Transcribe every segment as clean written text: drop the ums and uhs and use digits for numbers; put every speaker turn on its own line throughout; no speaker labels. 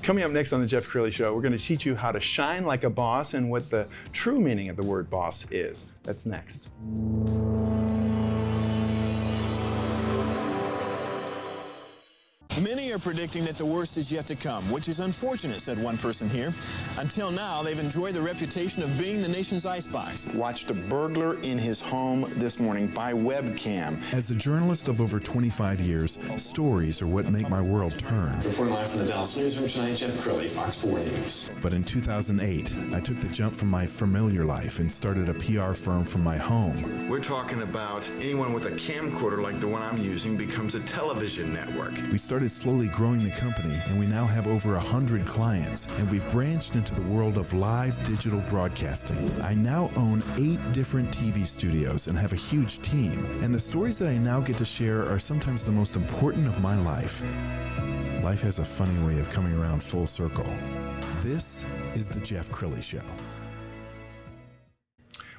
Coming up next on the Jeff Crilley Show, we're going to teach you how to shine like a boss and what the true meaning of the word boss is. That's next.
Many are predicting that the worst is yet to come, which is unfortunate, said one person here. Until now, they've enjoyed the reputation of being the nation's icebox.
Watched a burglar in his home this morning by webcam.
As a journalist of over 25 years, stories are what make my world turn.
Reporting live from the Dallas newsroom tonight, Jeff Crilley, Fox 4 News.
But in 2008, I took the jump from my familiar life and started a PR firm from my home.
We're talking about anyone with a camcorder like the one I'm using becomes a television network.
We started slowly growing the company, and we now have over 100 clients, and we've branched into the world of live digital broadcasting. I now own 8 different TV studios and have a huge team, and the stories that I now get to share are sometimes the most important of my life. Life has a funny way of coming around full circle. This is the Jeff Crilley Show.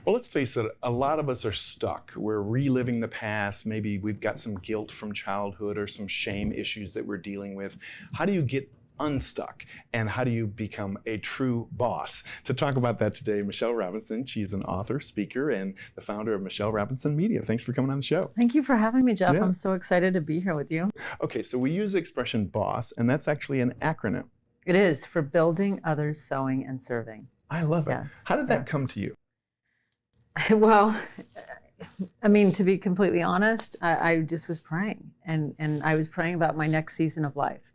Well, let's face it, a lot of us are stuck. We're reliving the past. Maybe we've got some guilt from childhood or some shame issues that we're dealing with. How do you get unstuck? And how do you become a true boss? To talk about that today, Michelle Robinson. She's an author, speaker, and the founder of Michelle Robinson Media. Thanks for coming on the show.
Thank you for having me, Jeff.
Yeah.
I'm so excited to be here with you.
Okay, so we use the expression boss, and that's actually an acronym.
It is for building, others, sewing, and serving.
I love it.
Yes.
How did that come to you?
Well, I mean, to be completely honest, I just was praying, and I was praying about my next season of life.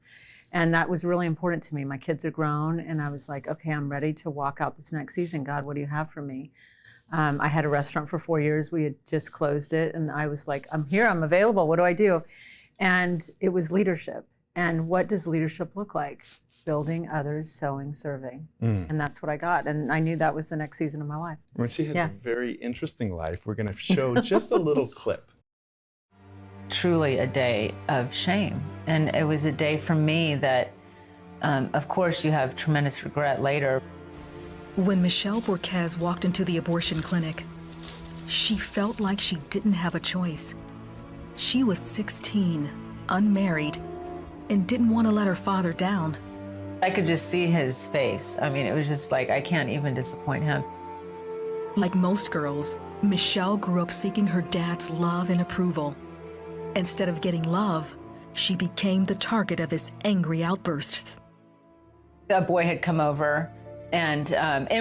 And that was really important to me. My kids are grown, and I was like, okay, I'm ready to walk out this next season. God, what do you have for me? I had a restaurant for 4 years. We had just closed it, and I was like, I'm here, I'm available. What do I do? And it was leadership. And what does leadership look like? Building, others, sewing, serving. And that's what I got. And I knew that was the next season of my life.
Well, she has a very interesting life. We're going to show just a little clip.
Truly a day of shame. And it was a day for me that, of course, you have tremendous regret later.
When Michelle Borquez walked into the abortion clinic, she felt like she didn't have a choice. She was 16, unmarried, and didn't want to let her father down.
I could just see his face. I mean, it was just like, I can't even disappoint him.
Like most girls, Michelle grew up seeking her dad's love and approval. Instead of getting love, she became the target of his angry outbursts.
A boy had come over, and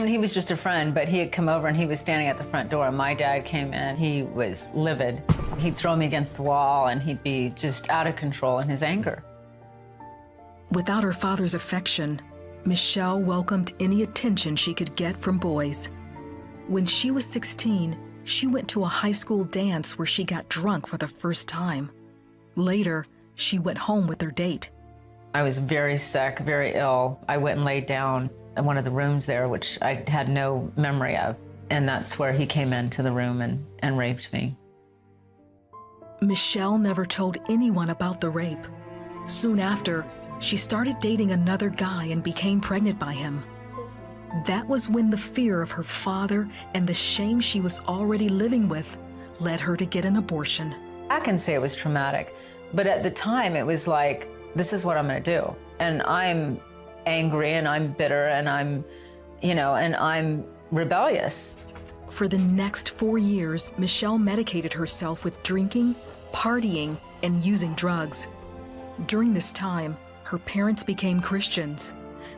he was just a friend, but he had come over and he was standing at the front door. My dad came in, he was livid. He'd throw me against the wall, and he'd be just out of control in his anger.
Without her father's affection, Michelle welcomed any attention she could get from boys. When she was 16, she went to a high school dance where she got drunk for the first time. Later, she went home with her date.
I was very sick, very ill. I went and laid down in one of the rooms there, which I had no memory of. And that's where he came into the room and raped me.
Michelle never told anyone about the rape. Soon after, she started dating another guy and became pregnant by him. That was when the fear of her father and the shame she was already living with led her to get an abortion.
I can say it was traumatic, but at the time it was like, this is what I'm gonna do. And I'm angry and I'm bitter and I'm rebellious.
For the next 4 years, Michelle medicated herself with drinking, partying, and using drugs. During this time, her parents became Christians.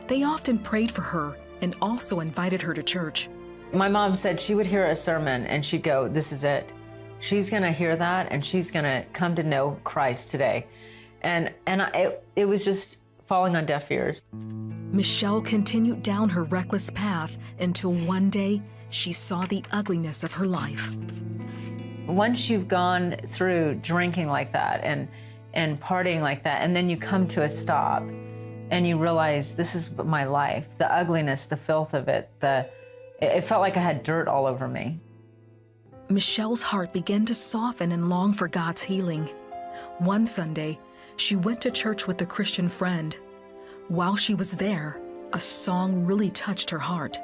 They often prayed for her and also invited her to church.
My mom said she would hear a sermon and she'd go, this is it. She's gonna hear that and she's gonna come to know Christ today. And it was just falling on deaf ears.
Michelle continued down her reckless path until one day she saw the ugliness of her life.
Once you've gone through drinking like that and partying like that, and then you come to a stop and you realize this is my life, the ugliness, the filth of it, it felt like I had dirt all over me.
Michelle's heart began to soften and long for God's healing. One Sunday, she went to church with a Christian friend. While she was there, a song really touched her heart.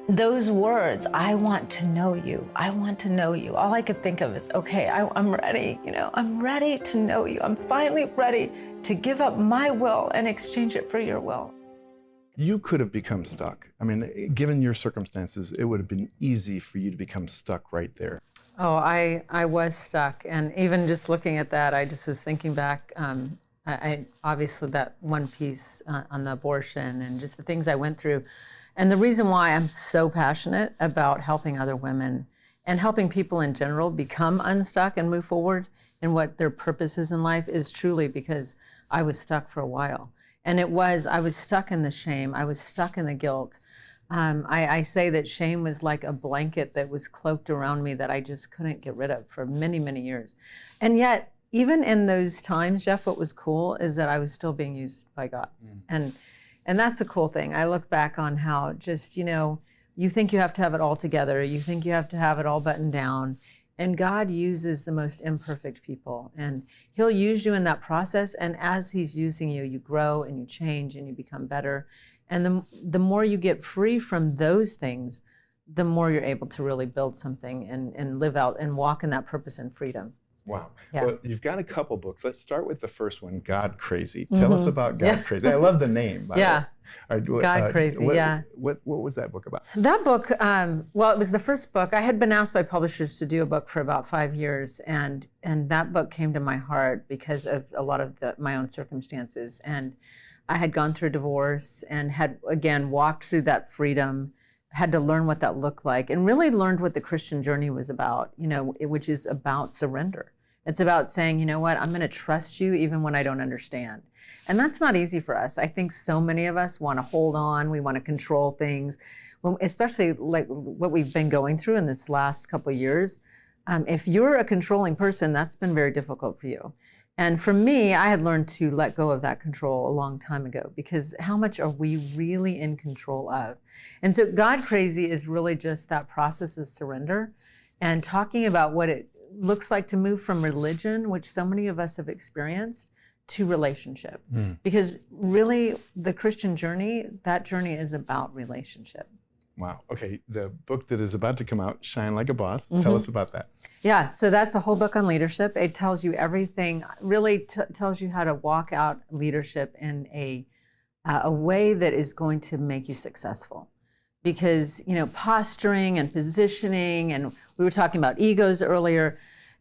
those words, I want to know you, I want to know you, all I could think of is, okay, I'm ready, I'm ready to know you. I'm finally ready to give up my will and exchange it for your will.
You could have become stuck. I mean, given your circumstances, it would have been easy for you to become stuck right there.
Oh, I was stuck. And even just looking at that, I just was thinking back, I obviously that one piece on the abortion and just the things I went through. And the reason why I'm so passionate about helping other women and helping people in general become unstuck and move forward in what their purpose is in life is truly because I was stuck for a while. And I was stuck in the shame. I was stuck in the guilt. I say that shame was like a blanket that was cloaked around me that I just couldn't get rid of for many, many years. And yet, even in those times, Jeff, what was cool is that I was still being used by God. And that's a cool thing. I look back on how just, you think you have to have it all together. You think you have to have it all buttoned down. And God uses the most imperfect people. And he'll use you in that process. And as he's using you, you grow and you change and you become better. And the more you get free from those things, the more you're able to really build something and live out and walk in that purpose and freedom.
Wow.
Yeah.
Well, you've got a couple books. Let's start with the first one, God Crazy. Tell us about God Crazy. I love the name. By the way. All right,
God Crazy, yeah.
What was that book about?
That book, well, it was the first book. I had been asked by publishers to do a book for about 5 years, and that book came to my heart because of a lot of my own circumstances. And I had gone through a divorce and had, again, walked through that freedom, had to learn what that looked like, and really learned what the Christian journey was about, which is about surrender. It's about saying, you know what, I'm going to trust you even when I don't understand. And that's not easy for us. I think so many of us want to hold on. We want to control things, especially like what we've been going through in this last couple of years. If you're a controlling person, that's been very difficult for you. And for me, I had learned to let go of that control a long time ago, because how much are we really in control of? And so God Crazy is really just that process of surrender and talking about what it looks like to move from religion, which so many of us have experienced, to relationship. Because really the Christian journey, that journey is about relationship.
Wow. Okay. The book that is about to come out, Shine Like a Boss. Tell us about that.
Yeah. So that's a whole book on leadership. It tells you everything, really tells you how to walk out leadership in a way that is going to make you successful. Because, posturing and positioning, and we were talking about egos earlier,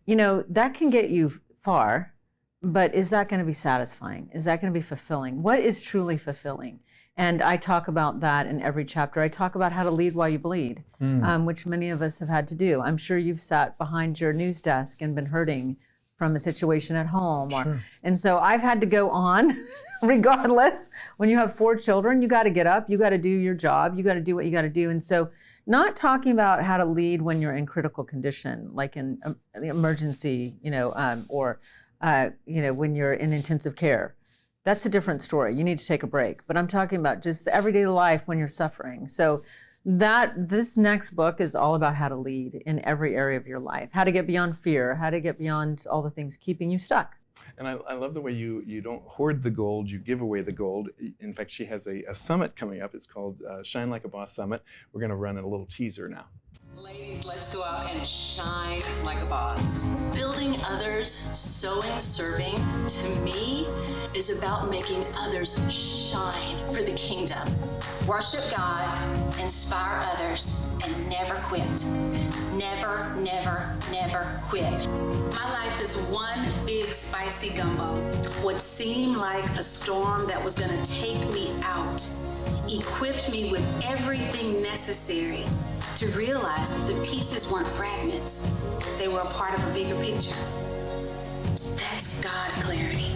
that can get you far, but is that going to be satisfying? Is that going to be fulfilling? What is truly fulfilling? And I talk about that in every chapter. I talk about how to lead while you bleed, which many of us have had to do. I'm sure you've sat behind your news desk and been hurting from a situation at home. And so I've had to go on regardless. When you have 4 children, you got to get up, you got to do your job, you got to do what you got to do. And so not talking about how to lead when you're in critical condition, like in the emergency, or when you're in intensive care. That's a different story. You need to take a break. But I'm talking about just the everyday life when you're suffering. So this next book is all about how to lead in every area of your life, how to get beyond fear, how to get beyond all the things keeping you stuck.
And I love the way you don't hoard the gold, you give away the gold. In fact, she has a summit coming up. It's called Shine Like a Boss Summit. We're going to run a little teaser now.
Ladies, let's go out and shine like a boss. Building others, sowing, serving, to me, is about making others shine for the kingdom.
Worship God, inspire others, and never quit. Never, never, never quit.
My life is one big spicy gumbo. What seemed like a storm that was going to take me out equipped me with everything necessary to realize that the pieces weren't fragments. They were a part of a bigger picture. That's God clarity.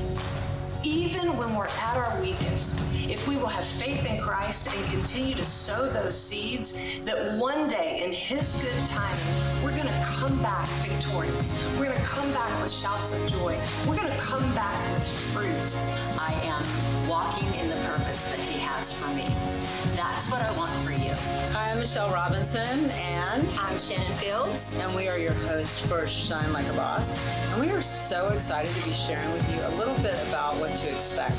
Even when we're at our weakest, if we will have faith in Christ and continue to sow those seeds, that one day in His good timing, we're going to come back victorious. We're going to come back with shouts of joy. We're going to come back with fruit.
I am walking in the purpose that He has for me. That's what I want for you.
Hi, I'm Michelle Robinson, and
I'm Shannon Fields,
and we are your hosts for Shine Like a Boss. And we are so excited to be sharing with you a little bit about what to expect.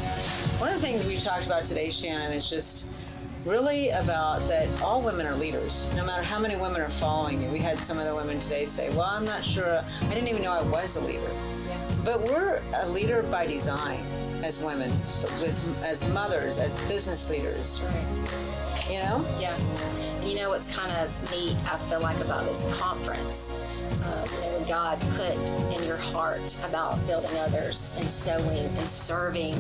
One of the things we talked about today, Shannon, is just really about that all women are leaders, no matter how many women are following you. We had some of the women today say, well, I'm not sure, I didn't even know I was a leader. Yeah. But we're a leader by design as women, as mothers, as business leaders.
Right.
You know?
Yeah. You know what's kind of neat, I feel like, about this conference, when God put in your heart about building others and sowing and serving,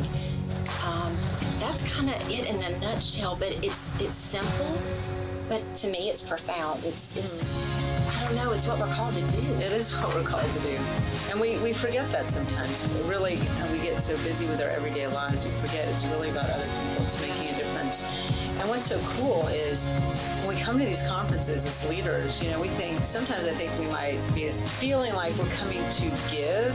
that's kind of it in a nutshell. But it's simple, but to me it's profound. It's I don't know, it's what we're called to do.
It is what we're called to do. And we forget that sometimes. Really, we get so busy with our everyday lives, we forget it's really about other people. It's making a difference. And what's so cool is when we come to these conferences as leaders, sometimes I think we might be feeling like we're coming to give,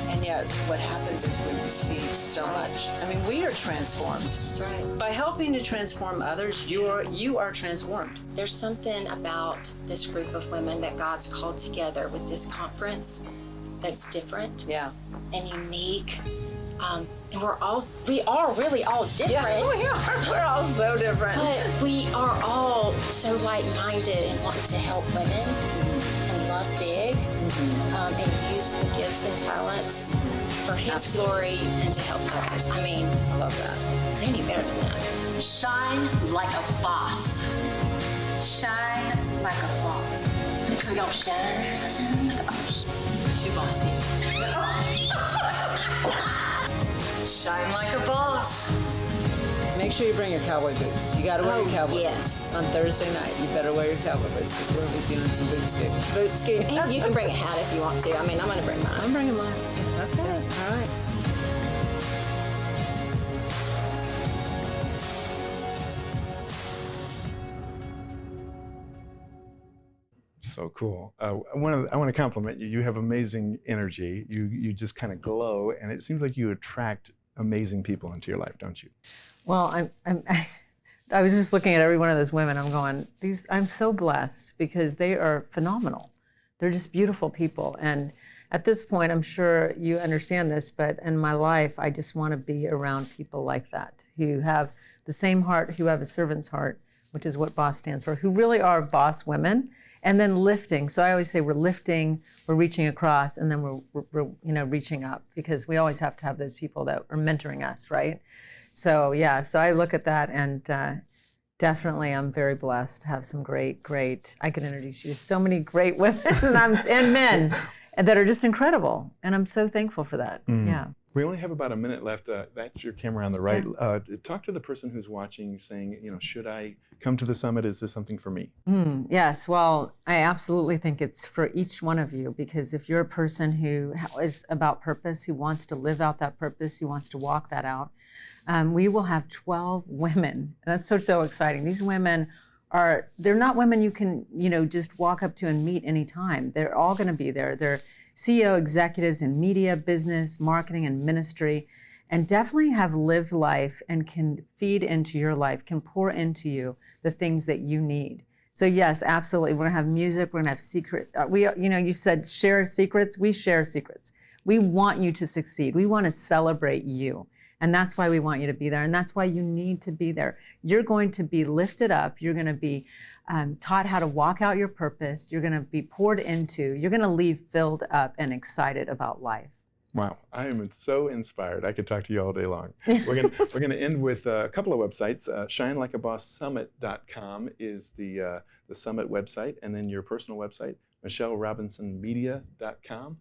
and yet what happens is we receive so much. I mean, we are transformed.
That's right.
By helping to transform others, you are transformed.
There's something about this group of women that God's called together with this conference that's different, and unique. And we are really all different.
Yeah, we are. We're all so different.
But we are all so like-minded and wanting to help women and love big, and use the gifts and talents for His glory and to help others. I mean,
I love that.
Any better than that.
Shine like a boss. Shine like a boss.
Because we don't shine like a boss.
Too bossy.
Shine like a boss.
Make sure you bring your cowboy boots. You gotta wear your cowboy boots.
Yes.
On Thursday night, you better wear your cowboy boots because we're gonna be doing some boot scoop.
Boot scoop. And you can bring a hat if you want to. I mean, I'm gonna bring mine.
I'm bringing mine. Okay. All right.
So cool. I want to compliment you. You have amazing energy. You just kind of glow, and it seems like you attract amazing people into your life, don't you?
Well, I was just looking at every one of those women. I'm going, I'm so blessed because they are phenomenal. They're just beautiful people. And at this point, I'm sure you understand this, but in my life, I just want to be around people like that, who have the same heart, who have a servant's heart, which is what BOSS stands for, who really are boss women. And then lifting. So I always say we're lifting, we're reaching across, and then we're reaching up, because we always have to have those people that are mentoring us, right? So yeah, so I look at that, and definitely I'm very blessed to have some great, I can introduce you to so many great women and men that are just incredible. And I'm so thankful for that, yeah.
We only have about a minute left. That's your camera on the right. Talk to the person who's watching, saying, should I come to the summit? Is this something for me?
Yes, well, I absolutely think it's for each one of you, because if you're a person who is about purpose, who wants to live out that purpose, who wants to walk that out, we will have 12 women. And that's so exciting. These women they're not women you can, just walk up to and meet anytime. They're all going to be there. They're CEO executives in media, business, marketing, and ministry, and definitely have lived life and can feed into your life, can pour into you the things that you need. So yes, absolutely. We're gonna have music. We're gonna have secret. You said share secrets. We share secrets. We want you to succeed. We want to celebrate you. And that's why we want you to be there. And that's why you need to be there. You're going to be lifted up. You're going to be taught how to walk out your purpose. You're going to be poured into. You're going to leave filled up and excited about life.
Wow, I am so inspired. I could talk to you all day long. We're going to end with a couple of websites. ShineLikeABossSummit.com is the summit website, and then your personal website, MichelleRobinsonMedia.com.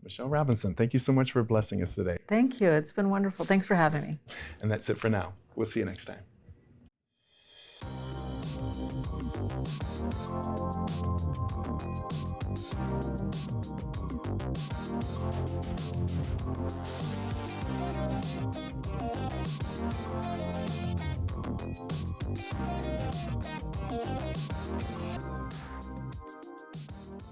Michelle Robinson, thank you so much for blessing us today.
Thank you. It's been wonderful. Thanks for having me.
And that's it for now. We'll see you next time.